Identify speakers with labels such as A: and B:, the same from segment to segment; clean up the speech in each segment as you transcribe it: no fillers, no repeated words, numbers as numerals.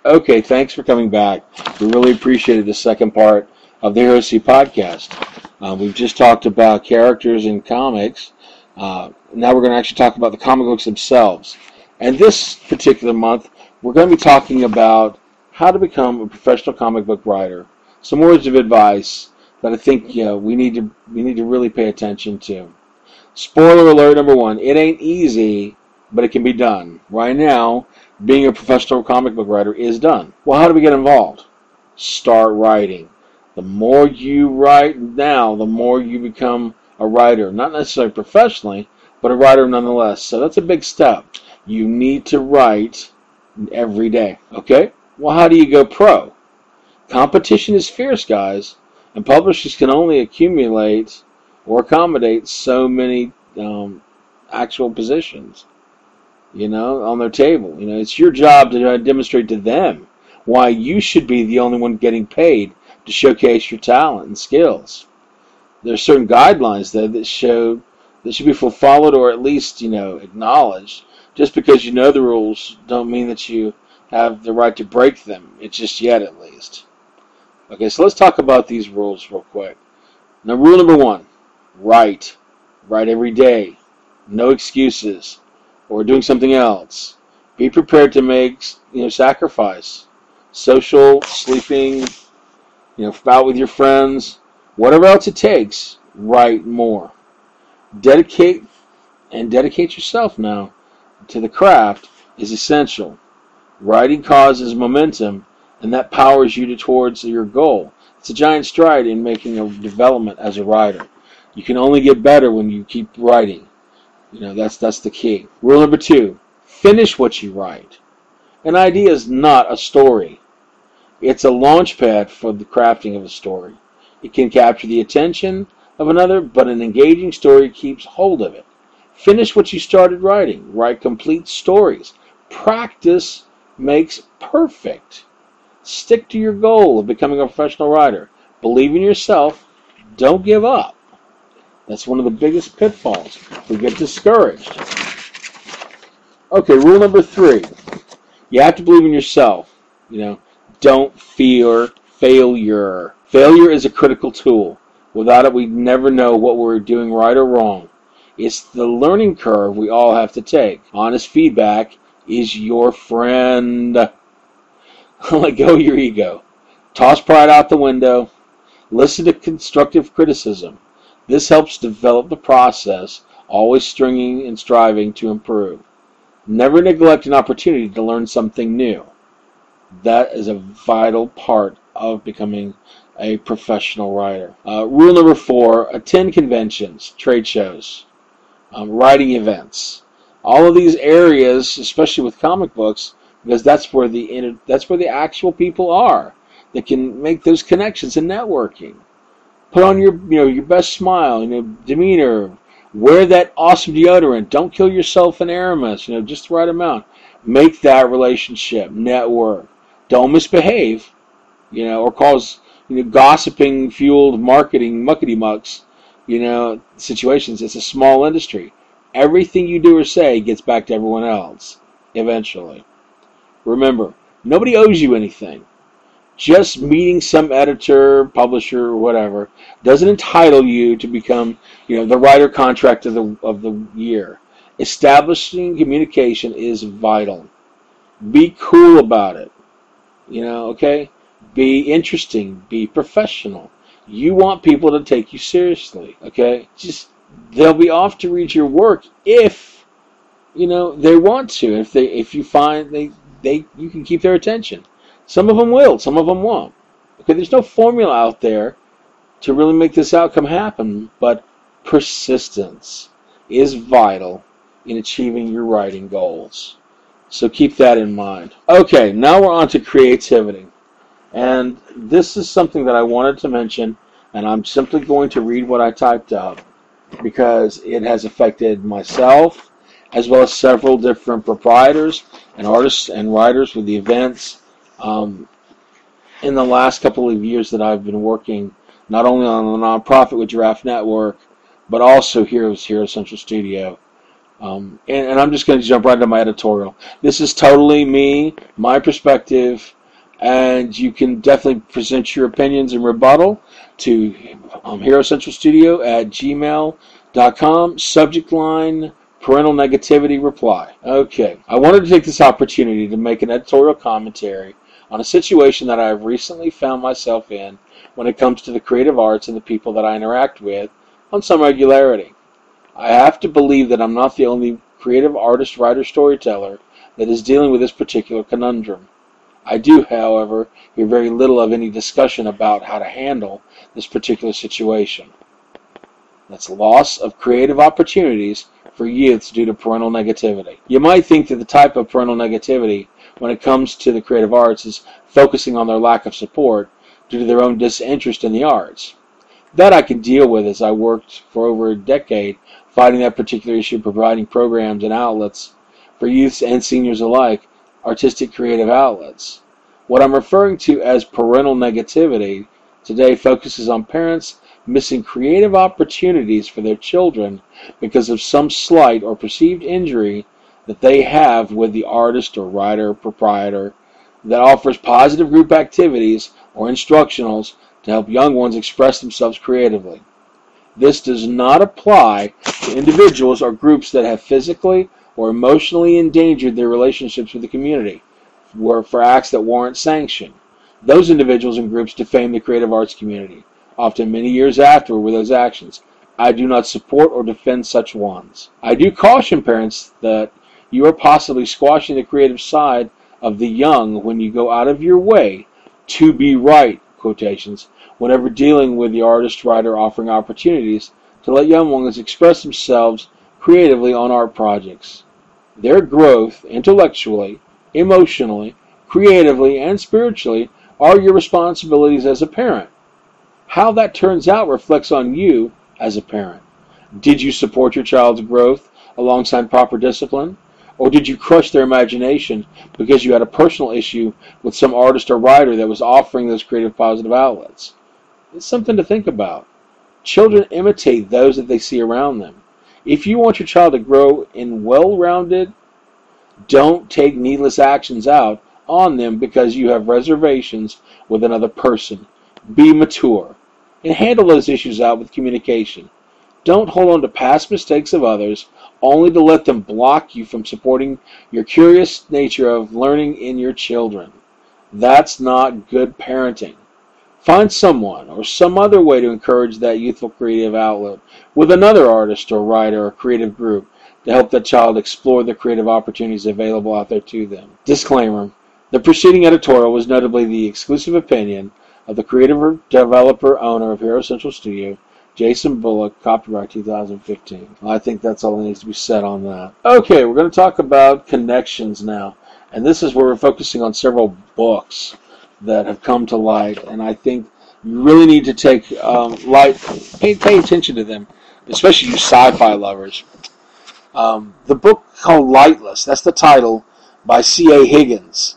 A: Okay, thanks for coming back. We really appreciated the second part of the Heresy podcast. We've just talked about characters in comics. Now we're going to actually talk about the comic books themselves. And this particular month, we're going to be talking about how to become a professional comic book writer. Some words of advice that I think we need to really pay attention to. Spoiler alert number one: it ain't easy, but it can be done. Right now, being a professional comic book writer is done. Well, how do we get involved? Start writing. The more you write now, the more you become a writer. Not necessarily professionally, but a writer nonetheless. So that's a big step. You need to write every day. Okay? Well, how do you go pro? Competition is fierce, guys, and publishers can only accumulate or accommodate so many actual positions, on their table. It's your job to demonstrate to them why you should be the only one getting paid to showcase your talent and skills. There are certain guidelines that should be followed, or at least acknowledged. Just because you know the rules don't mean that you have the right to break them. It's just yet, at least. Okay, so let's talk about these rules real quick. Now, rule number one: write. Write every day. No excuses or doing something else. Be prepared to make sacrifice. Social, sleeping, out with your friends, whatever else it takes. Write more. Dedicate yourself now to the craft is essential. Writing causes momentum, and that powers you towards your goal. It's a giant stride in making a development as a writer. You can only get better when you keep writing. That's the key. Rule number two: finish what you write. An idea is not a story. It's a launch pad for the crafting of a story. It can capture the attention of another, but an engaging story keeps hold of it. Finish what you started writing. Write complete stories. Practice makes perfect. Stick to your goal of becoming a professional writer. Believe in yourself. Don't give up. That's one of the biggest pitfalls. We get discouraged. Okay, rule number three. You have to believe in yourself. Don't fear failure. Failure is a critical tool. Without it, we'd never know what we're doing right or wrong. It's the learning curve we all have to take. Honest feedback is your friend. Let go of your ego. Toss pride out the window. Listen to constructive criticism. This helps develop the process, always stringing and striving to improve. Never neglect an opportunity to learn something new. That is a vital part of becoming a professional writer. Rule number four: attend conventions, trade shows, writing events. All of these areas, especially with comic books, because that's where the actual people are that can make those connections and networking. Put on your best smile, demeanor. Wear that awesome deodorant. Don't kill yourself in Aramis, just the right amount. Make that relationship, network. Don't misbehave, or cause gossiping fueled marketing muckety mucks, situations. It's a small industry. Everything you do or say gets back to everyone else eventually. Remember, nobody owes you anything. Just meeting some editor, publisher, or whatever doesn't entitle you to become, the writer contract of the year. Establishing communication is vital. Be cool about it. Okay? Be interesting. Be professional. You want people to take you seriously. Okay? They'll be off to read your work if they want to. If you find you can keep their attention. Some of them will, some of them won't. Okay, there's no formula out there to really make this outcome happen, but persistence is vital in achieving your writing goals. So keep that in mind. Okay, now we're on to creativity. And this is something that I wanted to mention, and I'm simply going to read what I typed up because it has affected myself as well as several different proprietors and artists and writers with the events in the last couple of years that I've been working not only on the nonprofit with Giraffe Network, but also here at Hero Central Studio. And I'm just going to jump right into my editorial. This is totally me, my perspective, and you can definitely present your opinions and rebuttal to HeroCentralStudio@gmail.com. Subject line: parental negativity reply. Okay, I wanted to take this opportunity to make an editorial commentary on a situation that I have recently found myself in when it comes to the creative arts and the people that I interact with on some regularity. I have to believe that I'm not the only creative artist, writer, storyteller that is dealing with this particular conundrum. I do, however, hear very little of any discussion about how to handle this particular situation. That's loss of creative opportunities for youths due to parental negativity. You might think that the type of parental negativity when it comes to the creative arts is focusing on their lack of support due to their own disinterest in the arts. That I can deal with, as I worked for over a decade fighting that particular issue, providing programs and outlets for youths and seniors alike, artistic creative outlets. What I'm referring to as parental negativity today focuses on parents missing creative opportunities for their children because of some slight or perceived injury that they have with the artist or writer or proprietor that offers positive group activities or instructionals to help young ones express themselves creatively. This does not apply to individuals or groups that have physically or emotionally endangered their relationships with the community for acts that warrant sanction. Those individuals and groups defame the creative arts community, often many years afterward with those actions. I do not support or defend such ones. I do caution parents that you are possibly squashing the creative side of the young when you go out of your way to be right, quotations, whenever dealing with the artist, writer offering opportunities to let young ones express themselves creatively on art projects. Their growth intellectually, emotionally, creatively, and spiritually are your responsibilities as a parent. How that turns out reflects on you as a parent. Did you support your child's growth alongside proper discipline? Or did you crush their imagination because you had a personal issue with some artist or writer that was offering those creative positive outlets? It's something to think about. Children imitate those that they see around them. If you want your child to grow in well-rounded, don't take needless actions out on them because you have reservations with another person. Be mature and handle those issues out with communication. Don't hold on to past mistakes of others only to let them block you from supporting your curious nature of learning in your children. That's not good parenting. Find someone or some other way to encourage that youthful creative outlet with another artist or writer or creative group to help that child explore the creative opportunities available out there to them. Disclaimer: the preceding editorial was notably the exclusive opinion of the creative developer owner of Hero Central Studio, Jason Bullock, copyright 2015. I think that's all that needs to be said on that. Okay, we're going to talk about connections now. And this is where we're focusing on several books that have come to light. And I think you really need to take pay attention to them, especially you sci-fi lovers. The book called Lightless, that's the title, by C.A. Higgins.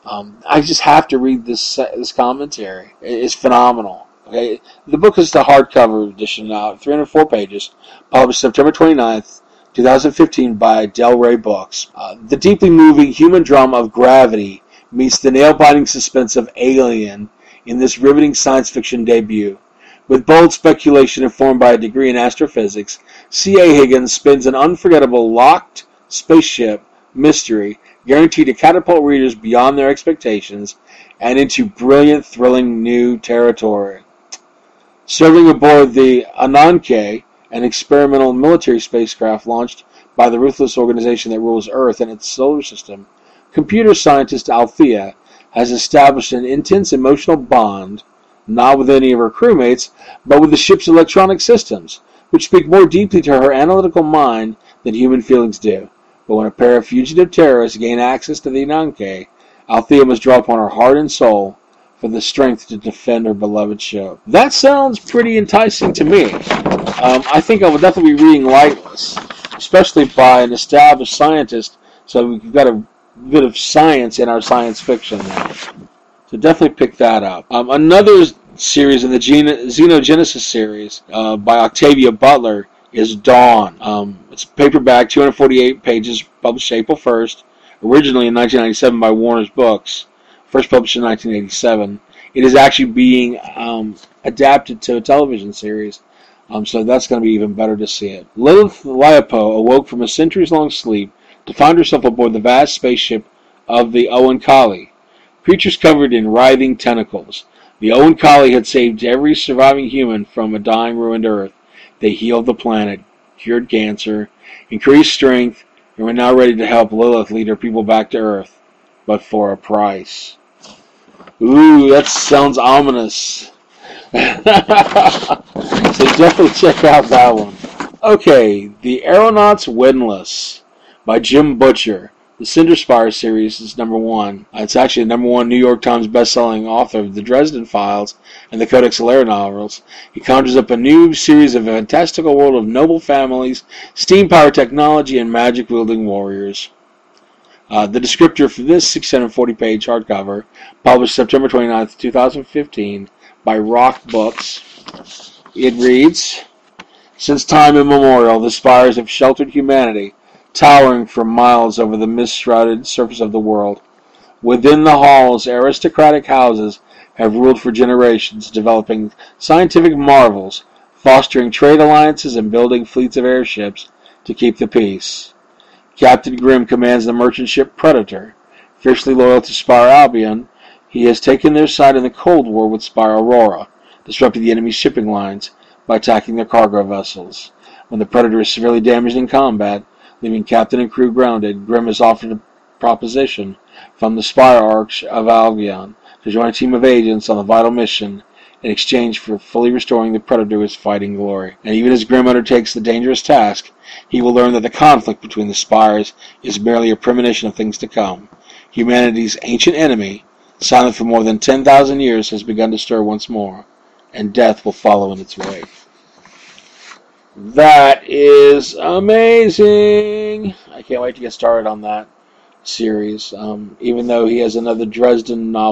A: I just have to read this commentary. It's phenomenal. Okay, the book is the hardcover edition now, 304 pages, published September 29th, 2015 by Del Rey Books. The deeply moving human drama of Gravity meets the nail-biting suspense of Alien in this riveting science fiction debut. With bold speculation informed by a degree in astrophysics, C.A. Higgins spins an unforgettable locked spaceship mystery guaranteed to catapult readers beyond their expectations and into brilliant, thrilling new territory. Serving aboard the Ananke, an experimental military spacecraft launched by the ruthless organization that rules Earth and its solar system, computer scientist Althea has established an intense emotional bond, not with any of her crewmates, but with the ship's electronic systems, which speak more deeply to her analytical mind than human feelings do. But when a pair of fugitive terrorists gain access to the Ananke, Althea must draw upon her heart and soul for the strength to defend her beloved ship. That sounds pretty enticing to me. I think I will definitely be reading Lightless, especially by an established scientist, so we've got a bit of science in our science fiction now. So definitely pick that up. Another series in the Xenogenesis series by Octavia Butler is Dawn. It's paperback, 248 pages, published April 1st, originally in 1997 by Warner's Books, first published in 1987. It is actually being adapted to a television series, so that's going to be even better to see it. Lilith Liapo awoke from a centuries-long sleep to find herself aboard the vast spaceship of the Oankali. Creatures covered in writhing tentacles. The Oankali had saved every surviving human from a dying, ruined Earth. They healed the planet, cured cancer, increased strength, and were now ready to help Lilith lead her people back to Earth, but for a price. Ooh, that sounds ominous. So definitely check out that one. Okay, The Aeronauts Windlass by Jim Butcher. The Cinderspire series is #1. It's actually the #1 New York Times best-selling author of the Dresden Files and the Codex Alera novels. He conjures up a new series of a fantastical world of noble families, steam-powered technology, and magic-wielding warriors. The descriptor for this 640-page hardcover, published September 29th, 2015, by Rock Books. It reads, "Since time immemorial, the spires have sheltered humanity, towering for miles over the mist-shrouded surface of the world. Within the halls, aristocratic houses have ruled for generations, developing scientific marvels, fostering trade alliances, and building fleets of airships to keep the peace. Captain Grimm commands the merchant ship Predator. Fiercely loyal to Spire Albion, he has taken their side in the Cold War with Spire Aurora, disrupting the enemy's shipping lines by attacking their cargo vessels. When the Predator is severely damaged in combat, leaving captain and crew grounded, Grimm is offered a proposition from the Spire Arch of Albion to join a team of agents on a vital mission in exchange for fully restoring the Predator to his fighting glory. And even as Grimm undertakes the dangerous task, he will learn that the conflict between the Spires is merely a premonition of things to come. Humanity's ancient enemy, silent for more than 10,000 years, has begun to stir once more, and death will follow in its wake." That is amazing. I can't wait to get started on that series. Even though he has another Dresden novel